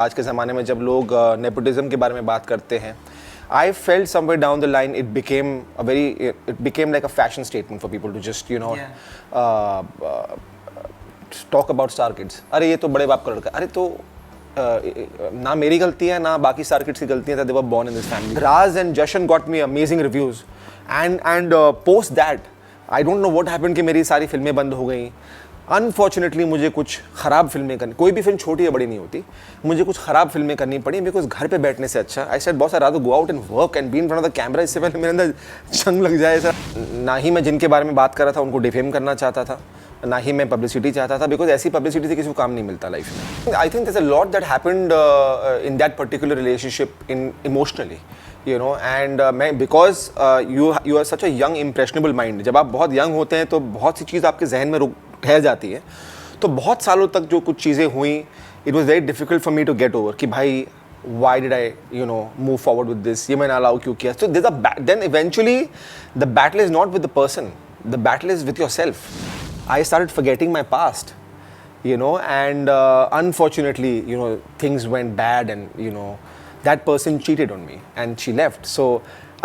आज के ज़माने में जब लोग नेपोटिज्म के बारे में बात करते हैं, I felt somewhere down the line it became like a fashion statement for people to just talk about star kids. अरे ये तो बड़े बाप का लड़का, अरे तो ना मेरी गलती है ना बाकी star kids की गलती है, they were born in this family. Raz and Jashan got me amazing reviews and post that I don't know what happened कि मेरी सारी फिल्में बंद हो गई. अनफॉर्चुनेटली मुझे कुछ ख़राब फिल्में करनी, कोई भी फिल्म छोटी या बड़ी नहीं होती, मुझे कुछ ख़राब फिल्में करनी पड़ी बिकॉज घर पे बैठने से अच्छा I said boss I rather go out and work and be in front of the camera. इससे पहले मेरे अंदर जंग लग जाए सर. ना ही मैं जिनके बारे में बात कर रहा था उनको डिफेम करना चाहता था, ना ही मैं पब्लिसिटी चाहता था बिकॉज ऐसी पब्लिसिटी से किसी को काम नहीं मिलता लाइफ में. I think there is a lot that happened in that particular relationship in emotionally and मैं because you are such a young impressionable mind. जब आप बहुत यंग होते हैं तो बहुत सी चीज़ आपके जहन में ठहर जाती है. तो बहुत सालों तक जो कुछ चीज़ें हुई, it was very difficult for me to get over कि भाई why did I move forward with this, ये मैंने अलाउ क्यों किया. So then eventually the battle is not with the person, the battle is with your self. I started forgetting my past and unfortunately things went bad and that person cheated on me and she left. So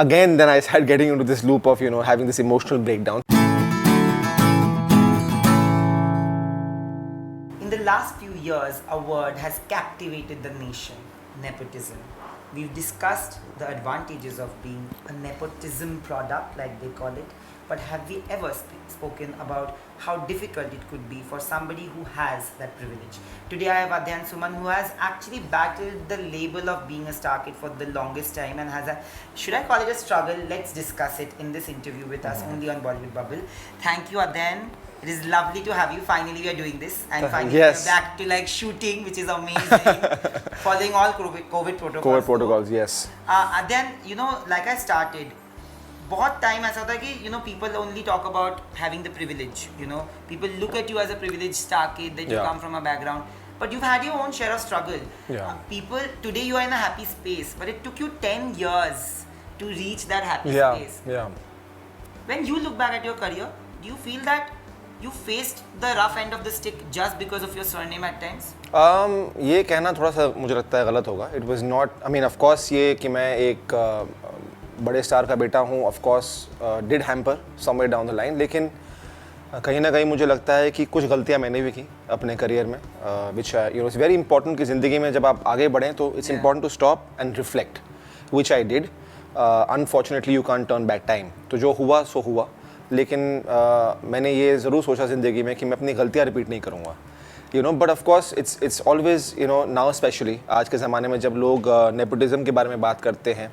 again then I started getting into this loop of having this emotional breakdown. In the last few years, a word has captivated the nation: nepotism. We've discussed the advantages of being a nepotism product, like they call it, but have we ever spoken about how difficult it could be for somebody who has that privilege? Today I have Adhyan Suman, who has actually battled the label of being a star kid for the longest time and has a, should I call it a struggle? Let's discuss it in this interview with us only on Bollywood Bubble. Thank you, Adhyan. It is lovely to have you. Finally we are doing this and finally yes. we're back to like shooting, which is amazing. Following all COVID protocols. COVID protocols, yes. Then like I started, बहुत time ऐसा था कि people only talk about having the privilege. People look at you as a privileged star kid, that you come from a background, but you've had your own share of struggle. People today you are in a happy space, but it took you 10 years to reach that happy space. When you look back at your career, do you feel that you faced the rough end of the stick just because of your surname at times? ये कहना थोड़ा सा मुझे लगता है गलत होगा. It was not, I mean of course ये कि मैं एक बड़े स्टार का बेटा हूँ, of course did hamper somewhere down the line, लेकिन कहीं ना कहीं मुझे लगता है कि कुछ गलतियाँ मैंने भी की अपने करियर में, विच इट्स वेरी इंपॉर्टेंट कि ज़िंदगी में जब आप आगे बढ़ें तो it's important to stop and reflect, which I did. Unfortunately you can't turn back time. तो जो हुआ सो हुआ, लेकिन मैंने ये ज़रूर सोचा ज़िंदगी में कि मैं अपनी गलतियाँ रिपीट नहीं करूँगा. But of course it's always now specially आज के ज़माने में जब लोग नेपोटिज्म के बारे में बात करते हैं,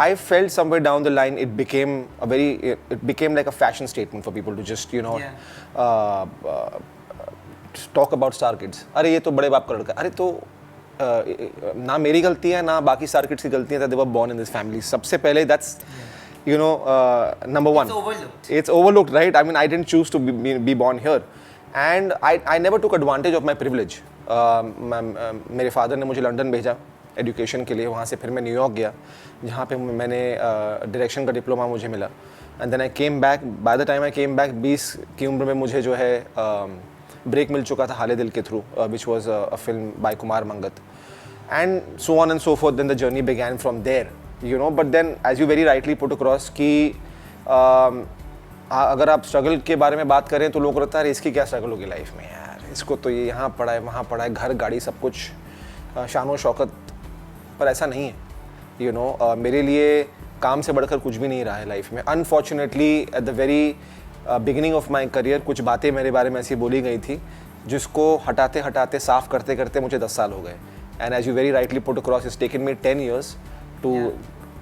I felt somewhere down the line it became like a fashion statement for people to just talk about star kids. अरे ये तो बड़े बाप का लड़का, अरे तो ना मेरी गलती है ना बाकी star kids की गलती है, they were born in this family. सबसे पहले that's number one. It's overlooked, right? I mean I didn't choose to be born here and I never took advantage of my privilege. मेरे father ने मुझे London भेजा education के लिए, वहाँ से फिर मैं न्यूयॉर्क गया जहाँ पे मैंने डायरेक्शन का डिप्लोमा मुझे मिला. And then I came back. By the time I came back 20 की उम्र में मुझे जो है ब्रेक मिल चुका था हाले दिल के through, which was a film by Kumar Mangat, and so on and so forth. Then the journey began from there, but then as you very rightly put across कि अगर आप स्ट्रगल के बारे में बात करें तो लोग कहता है इसकी क्या स्ट्रगल होगी लाइफ में यार, इसको तो ये यहाँ पढ़ा है वहाँ पढ़ा है, घर गाड़ी सब कुछ शान शौकत. पर ऐसा नहीं है. मेरे लिए काम से बढ़कर कुछ भी नहीं रहा है लाइफ में. Unfortunately at the very beginning of my career कुछ बातें मेरे बारे में ऐसी बोली गई थी जिसको हटाते हटाते साफ करते करते मुझे 10 साल हो गए. And as you very rightly put across, it's taken me 10 years to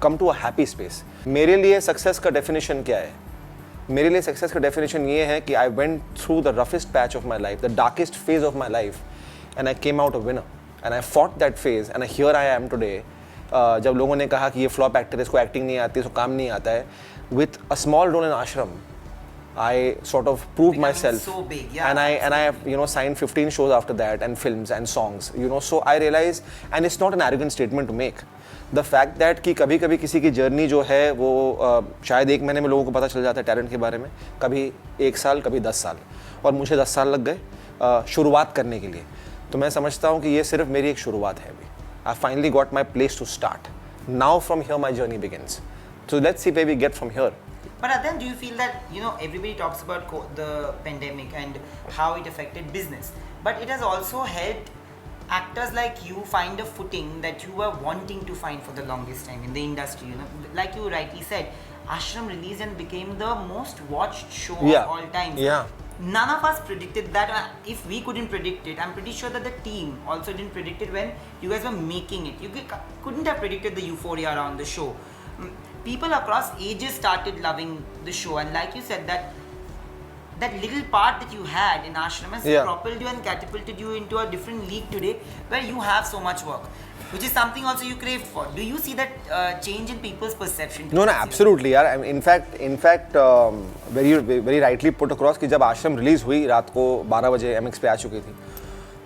come to a happy space. मेरे लिए सक्सेस का डेफिनेशन क्या है? मेरे लिए सक्सेस का डेफिनेशन ये है कि I went through the roughest patch of my life, the darkest phase of my life, and I came out a winner. And I fought that phase and here I am today. जब लोगों ने कहा कि ये flop actor है, इसको acting नहीं आती, इसको काम नहीं आता है, with a small role in Ashram, I sort of proved myself. So big, and I have signed 15 shows after that and films and songs. So I realize, and it's not an arrogant statement to make. The fact that कि कभी-कभी किसी की journey जो है वो शायद 1 महीने में लोगों को पता चल जाता है टैलेंट के बारे में, कभी 1 साल, कभी 10 साल, और मुझे 10 साल लग गए शुरुआत करने के लिए. तो मैं समझता हूँ कि ये सिर्फ मेरी एक शुरुआत है अभी. I finally got my place to start. Now from here my journey begins. So let's see where we get from here. But then do you feel that, everybody talks about the pandemic and how it affected business, but it has also helped actors like you find a footing that you were wanting to find for the longest time in the industry, like you rightly said, Ashram released and became the most watched show of all time. Yeah. None of us predicted that. If we couldn't predict it, I'm pretty sure that the team also didn't predict it when you guys were making it. You couldn't have predicted the euphoria around the show. People across ages started loving the show, and like you said, that little part that you had in Ashram has propelled you and catapulted you into a different league today where you have so much work, which is something also you craved for. Do you see that change in people's perception? No, absolutely, यार. I mean, in fact, very rightly put across कि जब आश्रम release हुई रात को 12 बजे MX पे आ चुकी थी,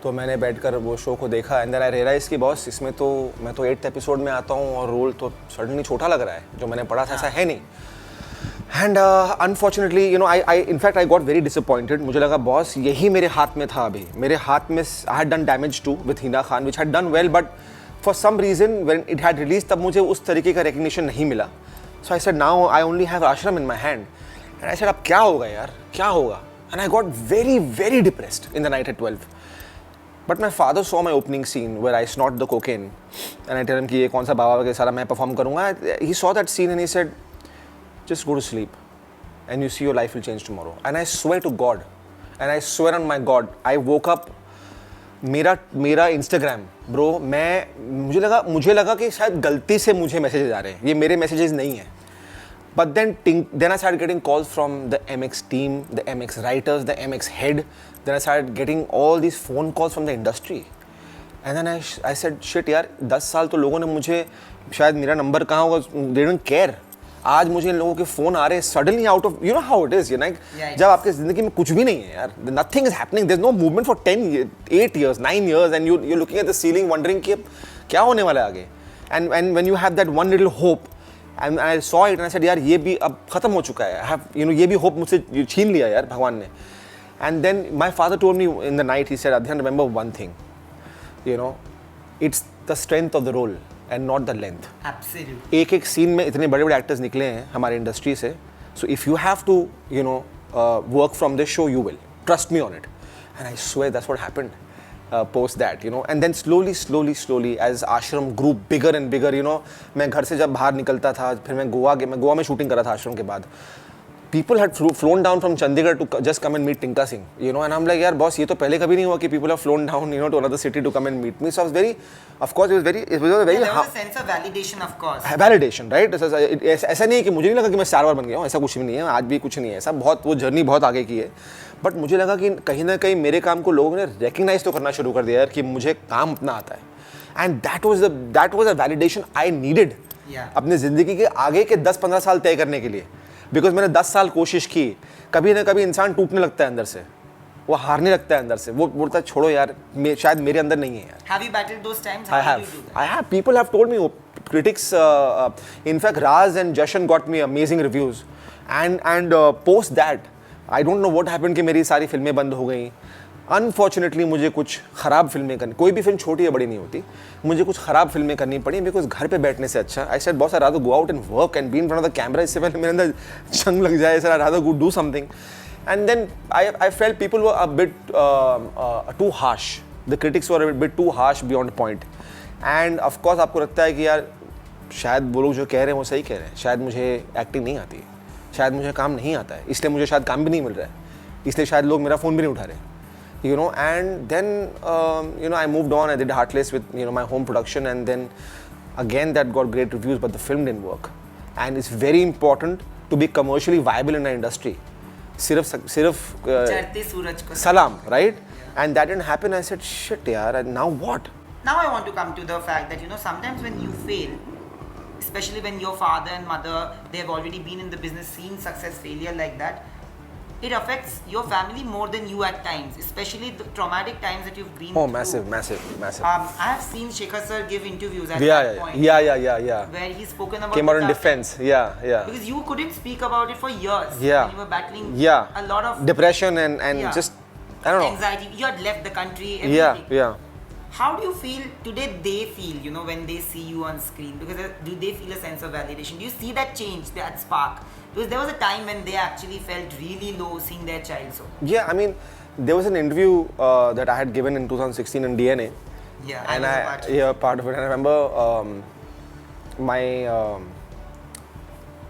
तो मैंने बैठकर वो शो को देखा एंड देन आई रियलाइज कि बॉस इसमें तो मैं तो 8th एपिसोड में आता हूँ और रोल तो सडनली छोटा लग रहा है, जो मैंने पढ़ा था ऐसा है नहीं. And unfortunately I in fact I got very disappointed. मुझे लगा बॉस यही मेरे हाथ में था. अभी मेरे हाथ में I had done damage two with Hina Khan which had done well, but for some reason when it had release तब मुझे उस तरीके का रिकग्निशन नहीं मिला. So I said now I only have Ashram in my hand and I said अब क्या होगा यार, क्या होगा. And I got very very depressed in the night at 12. But my father saw my opening scene where I snort the cocaine and I tell him कि ये कौन सा बाबा के सारा मैं perform करूँगा. He saw that scene and he said, just go to sleep and you see your life will change tomorrow. And I swear to God, and I swear on my God, I woke up, मेरा Instagram, bro, मुझे लगा कि शायद गलती से मुझे messages आ रहे हैं. ये मेरे मैसेजेस नहीं हैं. But then I started getting calls from the MX team, the MX writers, the MX head. Then I started getting all these phone calls from the industry. And then I said, shit यार, 10 साल तो लोगों ने मुझे, शायद मेरा number कहाँ होगा, they don't care. आज मुझे इन लोगों के फ़ोन आ रहे हैं suddenly out of, you know how it is, जब आपके ज़िंदगी में कुछ भी नहीं है यार, nothing is happening, there's no movement for 10 years, 8 years, 9 years, and you're looking at the ceiling wondering कि क्या होने वाला है आगे. And when you have that one little hope, and I saw it and I said यार ये भी अब ख़त्म हो चुका है. ये भी होप मुझसे छीन लिया यार भगवान ने. And then my father told me in the night, he said, Adhyan, remember one thing, it's the strength of the role and not the length. Absolutely. एक सीन में इतने बड़े बड़े एक्टर्स निकले हैं हमारे इंडस्ट्री से. So if you have to, work from this show, you will. Trust me on it. And I swear that's what happened. Post that, and then slowly as Ashram grew bigger and bigger, मैं घर से जब बाहर निकलता था, फिर मैं गोवा में शूटिंग करा था आश्रम के बाद. People had flown down from Chandigarh to just come and meet Tinka Singh, and I'm like, यार boss, ये तो पहले कभी नहीं हुआ कि people have flown down, to another city to come and meet me. So I was very, of course, it was a very. There was a sense of validation, of course. Validation, right? ऐसा नहीं है कि मुझे नहीं लगा कि मैं star वार बन गया हूँ, ऐसा कुछ भी नहीं है, आज भी कुछ नहीं है ऐसा. बहुत वो जर्नी बहुत आगे की है. बट मुझे लगा कि कहीं ना कहीं मेरे काम को लोगों ने रिकग्नाइज तो करना शुरू कर दिया यार कि मुझे काम अपना आता है. And that was a validation I needed अपनी ज़िंदगी के आगे के 10-15 साल तय करने के लिए. बिकॉज मैंने 10 साल कोशिश की. कभी ना कभी इंसान टूटने लगता है अंदर से, वो हारने लगता है अंदर से, वो बोलता है छोड़ो यार, शायद मेरे अंदर नहीं है यार. Have you battled those times? I have. People have told me, critics, in fact, Raz and Jashan got me amazing reviews. And post that, I don't know what happened कि मेरी सारी फिल्में बंद हो गई. अनफॉर्चुनेटली मुझे कुछ ख़राब फिल्में करनी, कोई भी फिल्म छोटी या बड़ी नहीं होती, मुझे कुछ ख़राब फिल्में करनी पड़ी. बिकॉज घर पे बैठने से अच्छा, I said boss I rather go out and work and be in front of the camera. इससे पहले मेरे अंदर जंग लग जाए, sir I rather go do something. And then I felt people were a bit too harsh. The critics were a bit too harsh beyond point. And of course आपको लगता है कि यार शायद वो लोग जो कह रहे हैं वो सही कह रहे हैं, शायद मुझे एक्टिंग नहीं आती, शायद मुझे काम नहीं आता है, इसलिए मुझे शायद काम भी नहीं मिल रहा है, इसलिए शायद लोग मेरा फ़ोन भी नहीं उठा रहे. And then I moved on. I did Heartless with my home production, and then again that got great reviews, but the film didn't work. And it's very important to be commercially viable in our industry. सिर्फ चढ़ते सूरज को सलाम, right? And that didn't happen. I said shit यार, and now what? Now I want to come to the fact that sometimes when you fail, especially when your father and mother, they have already been in the business, seen success, failure like that, it affects your family more than you at times, especially the traumatic times that you've been through. Massive. I have seen Shekhar sir give interviews at that point. Yeah. Where he's spoken about came out in defense. Yeah. Because you couldn't speak about it for years. Yeah. When you were battling a lot of depression and just I don't know. Anxiety. You had left the country. Everything. Yeah. How do you feel today? They feel, you know, when they see you on screen, because do they feel a sense of validation? Do you see that change, that spark? Because there was a time when they actually felt really low seeing their child so. Yeah, I mean, there was an interview that I had given in 2016 in DNA. Yeah, And I was a part of it. yeah, part of it. And I remember my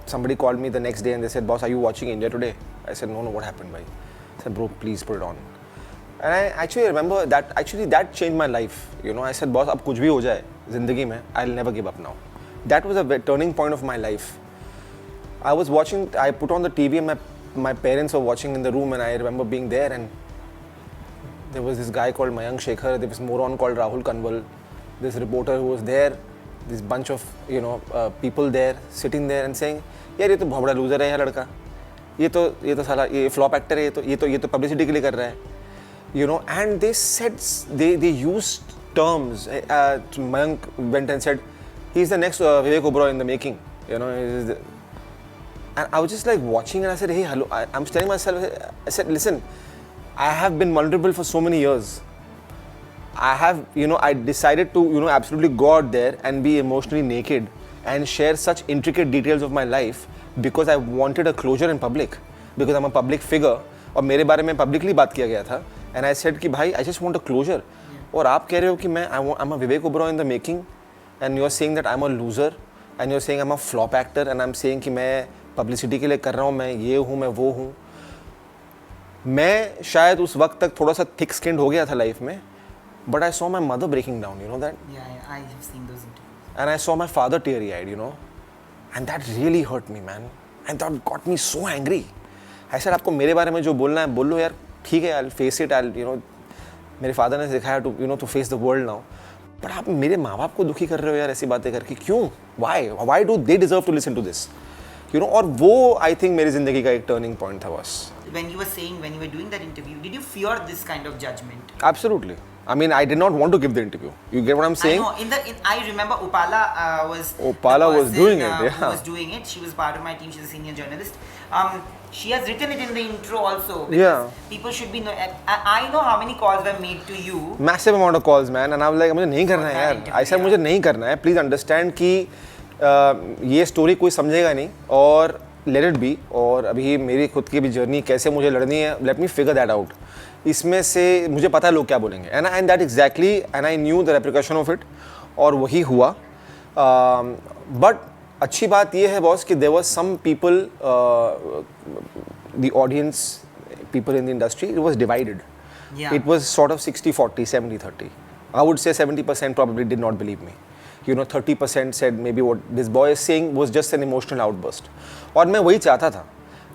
somebody called me the next day and they said, "Boss, are you watching India Today?" I said, "No, what happened, bhai?" I said, "Bro, please put it on." And I actually remember that that changed my life. You know, I said, "Boss, अब कुछ भी हो जाए ज़िंदगी में, I'll never give up now." That was a turning point of my life. I was watching. I put on the TV and my parents were watching in the room, and I remember being there and there was this guy called Mayank Shekhar, there was moron called Rahul Kanwal, this reporter who was there, this bunch of people there sitting there and saying, यार ये तो बहुत बड़ा loser है यार लड़का, ये तो साला ये फ्लॉप एक्टर है, ये तो पब्लिसिटी के लिए कर रहा है, you know. And they said they used terms. Mayank went and said, he's the next Vivek Oberoi in the making, you know. And I was just like watching and I said, hey, hello. I'm telling myself, I said, listen, I have been vulnerable for so many years. I decided to, absolutely go out there and be emotionally naked and share such intricate details of my life because I wanted a closure in public, because I'm a public figure और मेरे बारे में publicly बात किया गया था. And I said कि भाई, I just want a closure. और आप कह रहे हो कि I'm a Vivek Oberoi in the making and you're saying that I'm a loser and you're saying I'm a flop actor and I'm saying कि मैं publicity के लिए कर रहा हूँ, मैं ये हूँ, मैं वो हूँ. मैं शायद उस वक्त तक थोड़ा सा थिक स्किन्ड हो गया था लाइफ में, but I saw my mother breaking down, you know that? Yeah, I have seen those interviews. And I saw my father teary-eyed, you know, and that really hurt me, man. And that got me so angry. I said, आपको मेरे बारे में जो बोलना है बोल लो यार, ठीक है, I'll face it, मेरे फादर ने सिखाया to face the world now. But आप मेरे माँ बाप को दुखी कर रहे हो यार ऐसी बातें करके, क्यों? Why do they deserve to listen to this? You know, और वो I think मेरी जिंदगी का एक turning point था बस. When you were doing that interview, did you fear this kind of judgment? Absolutely. I mean, I did not want to give the interview. You get what I'm saying? I know. I remember Upala was doing it. Yeah. Who was doing it. She was part of my team. She's a senior journalist. She has written it in the intro also. Yeah. People should be. I know how many calls were made to you. Massive amount of calls, man. And I was like, मुझे नहीं करना है यार. I said मुझे नहीं करना है. Please understand कि ये story कोई समझेगा नहीं और let it be. और अभी मेरी खुद की भी जर्नी कैसे मुझे लड़नी है. Let me figure that out. इसमें से मुझे पता है लोग क्या बोलेंगे. And that exactly. And I knew the repercussion of it. और वही हुआ. But अच्छी बात ये है बॉस कि there was some people, the audience, people in the industry, it was divided. Yeah. It was sort of 60-40, 70-30. I would say 70% probably did not believe me. 30% said maybe what this boy is saying was just an emotional outburst. और मैं वही चाहता था.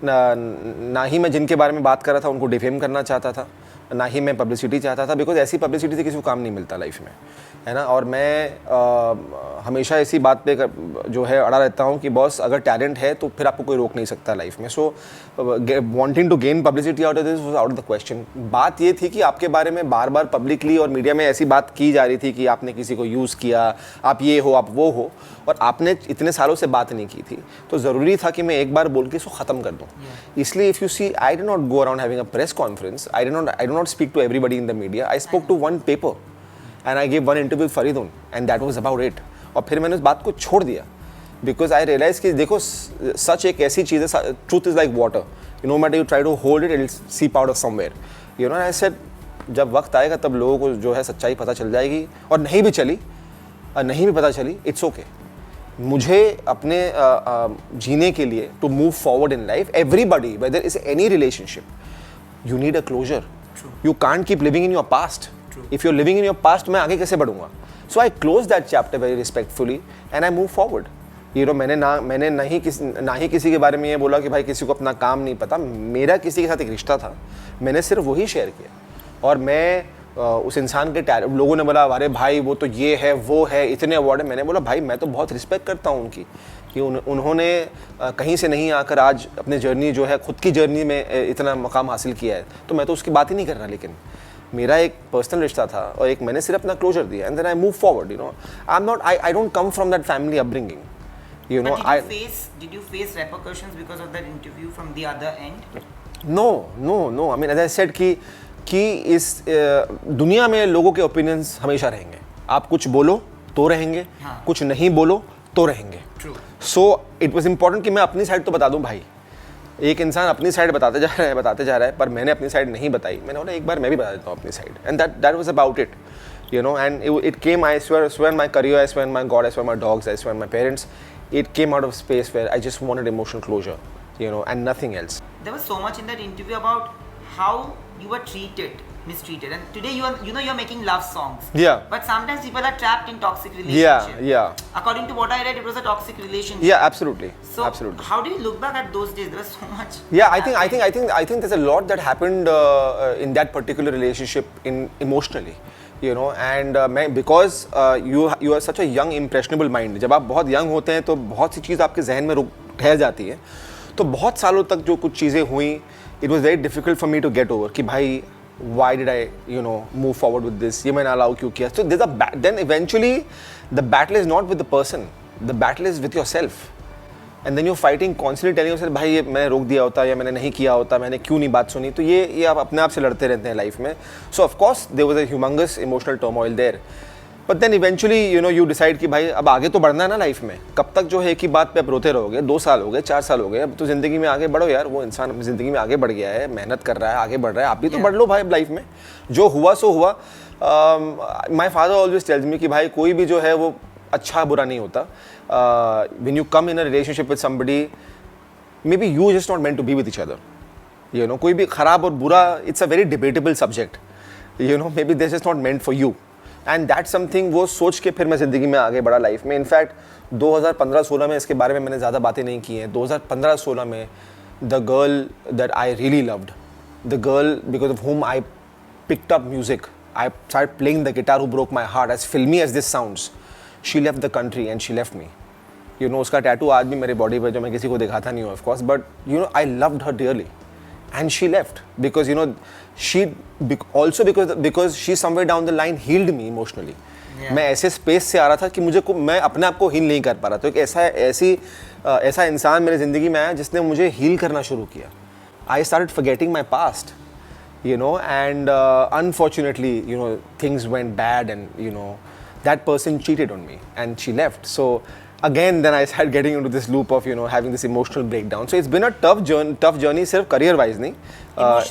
ना ही मैं जिनके बारे में बात कर रहा था उनको डिफेम करना चाहता था, ना ही मैं पब्लिसिटी चाहता था, बिकॉज ऐसी पब्लिसिटी से किसी को काम नहीं मिलता लाइफ में, है ना. और मैं हमेशा इसी बात पे जो है अड़ा रहता हूँ कि बॉस अगर टैलेंट है तो फिर आपको कोई रोक नहीं सकता लाइफ में. So wanting to gain publicity out of this was out of the question. बात ये थी कि आपके बारे में बार बार पब्लिकली और मीडिया में ऐसी बात की जा रही थी कि आपने किसी को यूज़ किया, आप ये हो, आप वो हो, और आपने इतने सालों से बात नहीं की थी, तो ज़रूरी था कि मैं एक बार बोल के इसको ख़त्म कर दूँ. इसलिए if you see, I did not go around having a press conference, I do not speak to everybody in the media. I spoke to one paper and I gave one interview with Faridun and that was about it. और फिर मैंने उस बात को छोड़ दिया because I realized कि देखो सच एक ऐसी चीज़ है, truth is like water. No matter you try to hold it, it will seep out of somewhere. And I said जब वक्त आएगा तब लोगों को जो है सच्चाई पता चल जाएगी, और नहीं भी चली और नहीं भी पता चली, it's okay. मुझे अपने जीने के लिए to move forward in life, everybody, whether it's any relationship, you need a closure. True. You can't keep living in your past. True. If you're living in your past, मैं आगे कैसे बढ़ूँगा? So I closed that chapter very respectfully and I moved forward. मैंने ना ही किसी के बारे में ये बोला कि भाई किसी को अपना काम नहीं पता. मेरा किसी के साथ एक रिश्ता था, मैंने सिर्फ वही शेयर किया. और मैं उस इंसान के लोगों ने बोला अरे भाई वो तो ये है वो है, इतने अवार्ड है. मैंने बोला भाई मैं तो बहुत रिस्पेक्ट करता हूँ उनकी कि उन्होंने कहीं से नहीं आकर आज अपने जर्नी जो है खुद की जर्नी में इतना मकाम हासिल किया है, तो मैं तो उसकी बात ही नहीं कर रहा. लेकिन मेरा एक पर्सनल रिश्ता था और एक मैंने सिर्फ अपना क्लोजर दिया and then I move forward. I don't come from that family upbringing. Did you face repercussions because of that interview from the other end? No. I mean, as I said कि कि इस दुनिया में लोगों के opinions हमेशा रहेंगे. आप कुछ बोलो तो रहेंगे, कुछ नहीं बोलो तो रहेंगे. सो इट वॉज इम्पॉर्टेंट कि मैं अपनी साइड तो बता दूं भाई. एक इंसान अपनी साइड बताते जा रहा है पर मैंने अपनी साइड नहीं बताई. मैंने बोला एक बार मैं भी बता देता हूँ अपनी side. And that was about it, you know. And it came, I swear my career, I swear my God, I swear my dogs, I swear my parents, it came out of space where I just wanted emotional closure, you know, and nothing else. There was so much in that interview about how you were mistreated, and today you're making love songs. Yeah. But sometimes people are trapped in toxic relationships. Yeah. According to what I read, it was a toxic relationship. Yeah, absolutely. So absolutely. how do you look back at those days? There was so much. Yeah, I think there's a lot that happened in that particular relationship emotionally. You know, and because you are such a young impressionable mind. जब आप बहुत young होते हैं तो बहुत सी चीज़ आपके जहन में ठहर जाती है. तो बहुत सालों तक जो कुछ चीज़ें हुई, it was very difficult for me to get over कि भाई why did I, you know, move forward with this? ये मैंने allow क्यों किया? So then eventually the battle is not with the person, the battle is with yourself. And then you're fighting constantly telling yourself भाई ये मैंने रोक दिया होता या मैंने नहीं किया होता, मैंने क्यों नहीं बात सुनी. तो ये आप अपने आप से लड़ते रहते हैं लाइफ में. So of course there was a humongous emotional turmoil there. But then eventually you know you decide कि भाई अब आगे तो बढ़ना है ना लाइफ में. कब तक जो है एक ही बात पे आप रोते रहोगे. 2 साल हो गए, 4 साल हो गए, अब तो ज़िंदगी में आगे बढ़ो यार. वो इंसान अपनी ज़िंदगी में आगे बढ़ गया है, मेहनत कर रहा है, आगे बढ़ रहा है, आप भी तो बढ़ लो भाई लाइफ में. जो हुआ सो हुआ. My father always tells me कि भाई कोई भी जो है वो अच्छा बुरा नहीं होता. When you come in a relationship with somebody, maybe you just not meant to be with each other. You know, कोई भी खराब और बुरा, it's a very debatable subject. You know, maybe they're just not meant for you. And that's something वो सोच के फिर मैं ज़िंदगी में आगे बढ़ा लाइफ में. इनफैक्ट 2015-16 में इसके बारे में मैंने ज़्यादा बातें नहीं की हैं. 2015-16 में the girl that I really loved, the girl because of whom I picked up music, I started playing the guitar, who broke my heart, as filmy as this sounds, she left the country and she left me. You know, उसका tattoo आज भी मेरे body पे जो मैं किसी को दिखाता नहीं हूँ, of course, but you know, I loved her dearly, and she left because you know, she also because she somewhere down the line healed me emotionally. Yeah. मैं ऐसे स्पेस से आ रहा था कि मैं अपने आप को हील नहीं कर पा रहा. तो एक ऐसा इंसान मेरी ज़िंदगी में आया जिसने मुझे हील करना शुरू किया. I started forgetting my past, you know, and unfortunately, you know, things went bad, and you know, that person cheated on me and she left. So again then I started getting into this loop of, you know, having this emotional breakdown. So it's been a tough journey सिर्फ career wise नहीं,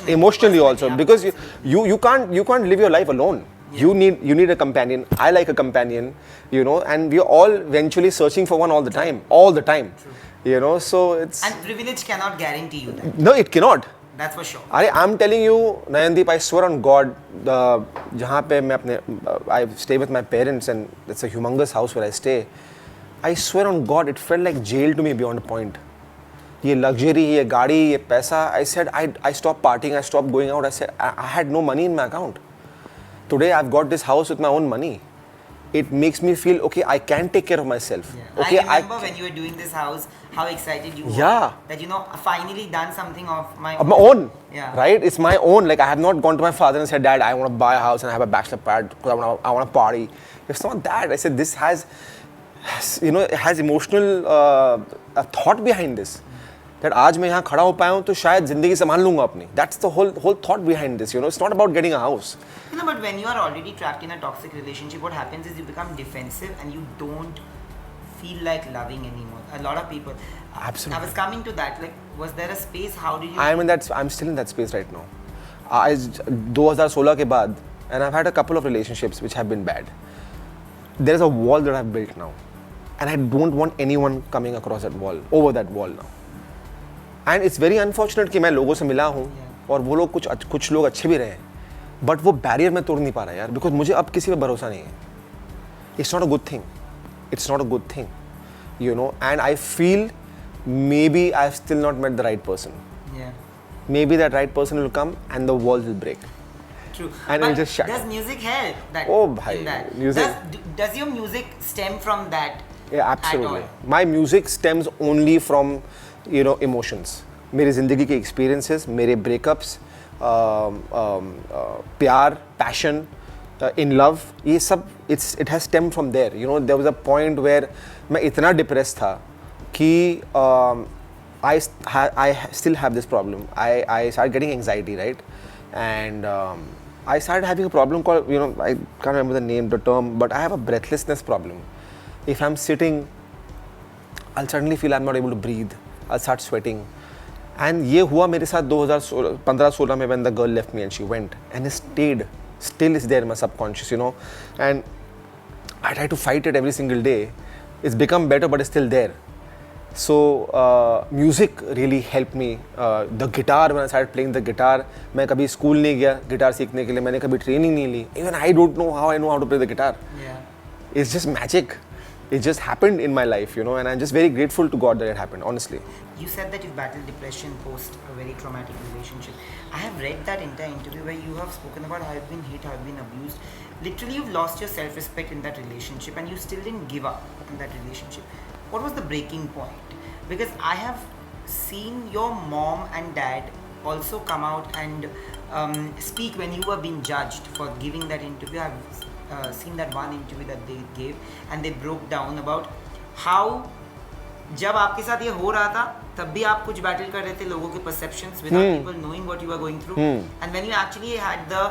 emotionally also, because you can't live your life alone. Yeah. You need a companion. I like a companion, you know, and we're all eventually searching for one all the time. True. You know, so it's, and privilege cannot guarantee you that. No, it cannot. That's for sure. I'm telling you, Nayandeep, I swear on God, जहाँ पे मैं अपने I stay with my parents and it's a humongous house where I stay. I swear on God, it felt like jail to me beyond a point. ये luxury, ये गाड़ी, ये पैसा. I said I stopped partying, I stopped going out. I said I had no money in my account. Today I've got this house with my own money. It makes me feel okay. I can take care of myself. Yeah. Okay, I remember when you were doing this house, how excited you were. Yeah. That you know, finally done something of my own. Of my own. Yeah. Right? It's my own. Like I have not gone to my father and said, Dad, I want to buy a house and have a bachelor pad because I want to party. It's not that. I said this has, you know, it has emotional a thought behind this. That आज मैं यहाँ खड़ा हो पाया हूँ तो शायद ज़िंदगी संभाल लूँगा अपनी. That's the whole thought behind this. You know, it's not about getting a house. You know, but when you are already trapped in a toxic relationship, what happens is you become defensive and you don't feel like loving anymore. A lot of people. Absolutely. I was coming to that. Like, was there a space? How did you? I'm still in that space right now. 2016 के बाद, and I've had a couple of relationships which have been bad. There is a wall that I've built now, and I don't want anyone coming across that wall, over that wall now. And it's very unfortunate कि मैं लोगों से मिला हूँ और वो लोग कुछ लोग अच्छे भी रहे हैं, बट वो बैरियर मैं तोड़ नहीं पा रहा यार, बिकॉज मुझे अब किसी पे भरोसा नहीं है. It's not a good thing. It's not a good thing, you know. And I feel maybe I've still not met the right person. Yeah. Maybe that right person will come and the walls will break. True. And it'll just shatter. Does music help? That, oh, bhai, in that? music. Does your music stem from that? Yeah, absolutely. My music stems only from, you know, emotions. मेरी ज़िंदगी के experiences, मेरे breakups, प्यार, passion, in love, ये सब it has stemmed from there. You know, there was a point where मैं इतना depressed था कि I still have this problem. I started getting anxiety, right? and I started having a problem called, I can't remember the name, the term, but I have a breathlessness problem. If I'm sitting, I'll suddenly feel I'm not able to breathe. I'll start sweating. And ये हुआ मेरे साथ 2015-16 में when the girl left me and she went, and it stayed, still is there in my subconscious, and I try to fight it every single day. It's become better, but it's still there. So music really helped me. The guitar, when I started playing the guitar, मैं कभी school नहीं गया guitar सीखने के लिए, मैंने कभी training नहीं ली. Even I don't know how I know how to play the guitar. Yeah. It's just magic. It just happened in my life, and I'm just very grateful to God that it happened, honestly. You said that you battled depression post a very traumatic relationship. I have read that entire interview where you have spoken about how you've been hit, how you've been abused. Literally, you've lost your self-respect in that relationship, and you still didn't give up in that relationship. What was the breaking point? Because I have seen your mom and dad also come out and speak when you were being judged for giving that interview. I've seen that one interview that they gave, and they broke down about how जब आपके साथ ये हो रहा था तब भी आप कुछ बैटल कर रहे थे लोगों के perceptions without people knowing what you were going through, and when you actually had the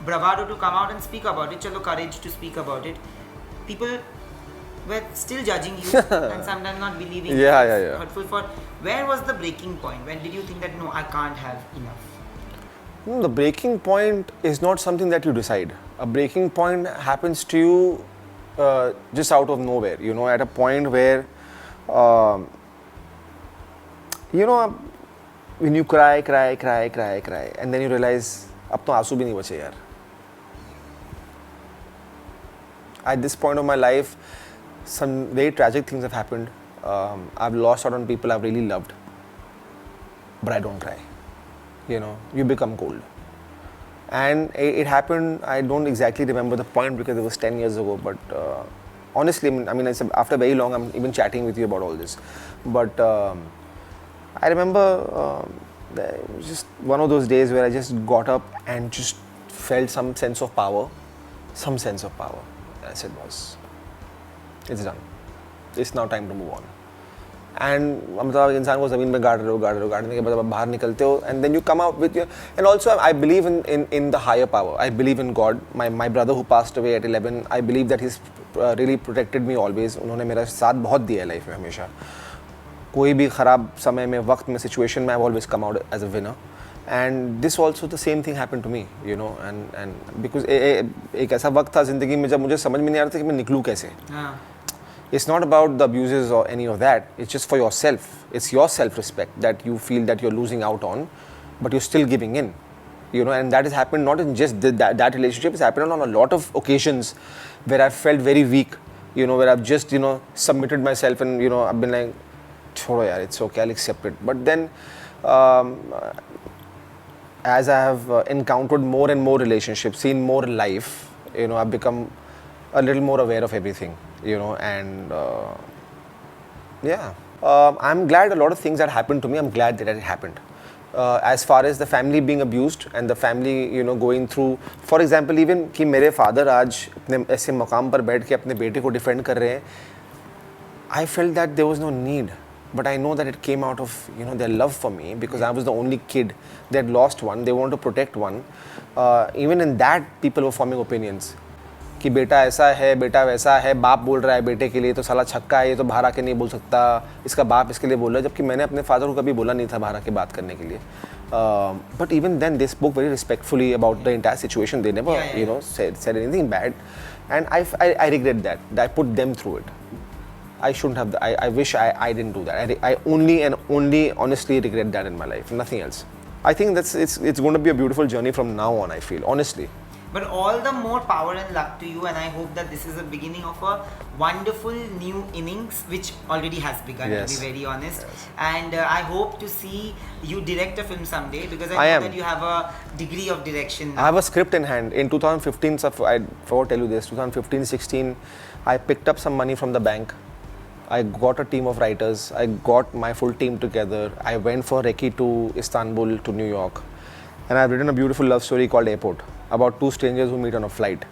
bravado to come out and speak about it, chalo, courage to speak about it, people were still judging you and sometimes not believing. Yeah. Hurtful for. Where was the breaking point? When did you think that no, I can't have enough? No, the breaking point is not something that you decide. A breaking point happens to you just out of nowhere, at a point where, when you cry, and then you realize, अब तो आंसू भी नहीं बचे यार. At this point of my life, some very tragic things have happened. I've lost out on people I've really loved, but I don't cry. You become cold. And it happened, I don't exactly remember the point because it was 10 years ago, but honestly, it's after very long, I'm even chatting with you about all this. But I remember it was just one of those days where I just got up and just felt some sense of power. I said, boss, it's done. It's now time to move on. And मतलब इंसान को ज़मीन में गाड़ रहे हो गाड़ने के बाद आप बाहर निकलते हो, and then you come out with your, and also I believe in the higher power. I believe in God. My brother who passed away at 11, I believe that he's really protected me always. उन्होंने मेरा साथ बहुत दिया है life में हमेशा. कोई भी ख़राब समय में वक्त में सिचुएशन में I've always come out as a winner. And this also the same thing happened to me, and because एक ऐसा वक्त था ज़िंदगी में जब मुझे समझ में नहीं आ रहा था कि मैं निकलूँ कैसे. It's not about the abuses or any of that. It's just for yourself. It's your self-respect that you feel that you're losing out on, but you're still giving in. And that has happened not in just that relationship. It's happened on a lot of occasions where I've felt very weak. Where I've just submitted myself and I've been like, "Chodo yaar, it's okay. I'll accept it." But then, as I have encountered more and more relationships, seen more life, I've become a little more aware of everything. And I'm glad a lot of things that happened to me, I'm glad that it happened. As far as the family being abused and the family, going through, for example, even कि मेरे father आज अपने ऐसे मकाम पर बैठ के अपने बेटे को defend कर रहे हैं, I felt that there was no need. But I know that it came out of, their love for me because I was the only kid. They had lost one, they wanted to protect one. Even in that, people were forming opinions. कि बेटा ऐसा है, बेटा वैसा है, बाप बोल रहा है बेटे के लिए तो साला छक्का है, ये तो बाहर आके नहीं बोल सकता, इसका बाप इसके लिए बोल रहा है, जबकि मैंने अपने फादर को कभी बोला नहीं था बाहर आके बात करने के लिए. But even then they spoke very respectfully about the entire situation. They never said anything bad, and I regret that I put them through it. I shouldn't have. I wish I didn't do that. I only honestly regret that in my life, nothing else. I think it's going to be a beautiful journey from now on, I feel, honestly. But all the more power and luck to you, and I hope that this is the beginning of a wonderful new innings, which already has begun, to be very honest. Yes. And I hope to see you direct a film someday, because I know that you have a degree of direction now. I have a script in hand. In 2015, I forgot to tell you this, 2015-16, I picked up some money from the bank. I got a team of writers. I got my full team together. I went for recce to Istanbul, to New York. And I've written a beautiful love story called Airport, about two strangers who meet on a flight.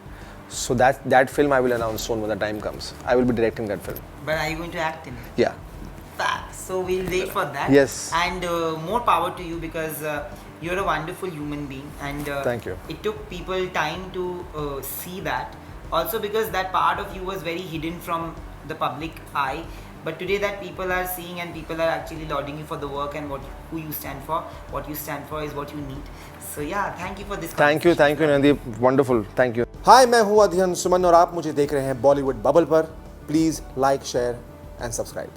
So that film I will announce soon when the time comes. I will be directing that film. But are you going to act in it? Yeah. So we'll wait for that. Yes. And more power to you, because You're a wonderful human being, and Thank you. It took people time to see that. Also, because that part of you was very hidden from the public eye. But today, that people are seeing, and people are actually lauding you for the work and who you stand for. What you stand for is what you need. So yeah, thank you for this. Thank you Nandeep, wonderful, thank you. Hi, मैं हूँ अध्ययन सुमन और आप मुझे देख रहे हैं Bollywood bubble पर. Please like, share and subscribe.